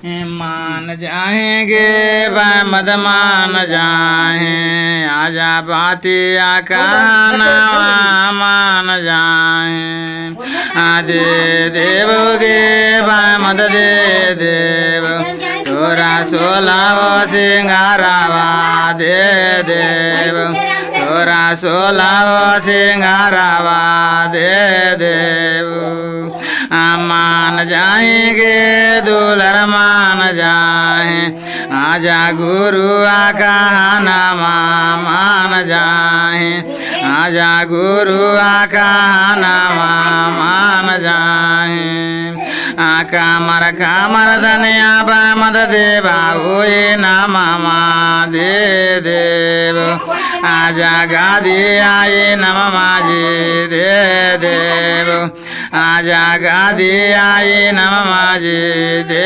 मान जाएंगे मद मान जाए आजा बाती आका मान जाए आदे देवोगे मद दे देव तोरा सोलाव सिंगारावा दे देव तोरा सोलाव सिंगारावा दे देव मान जाएंगे दुलर मान जाए आजा गुरु आका नामा मान जाए आजा गुरु आका नामा मान जाए कामर धनिया मद देवा हुए नामा दे देव आजा गादी आए नमा जी दे देव आजा गादी आए नमा जी दे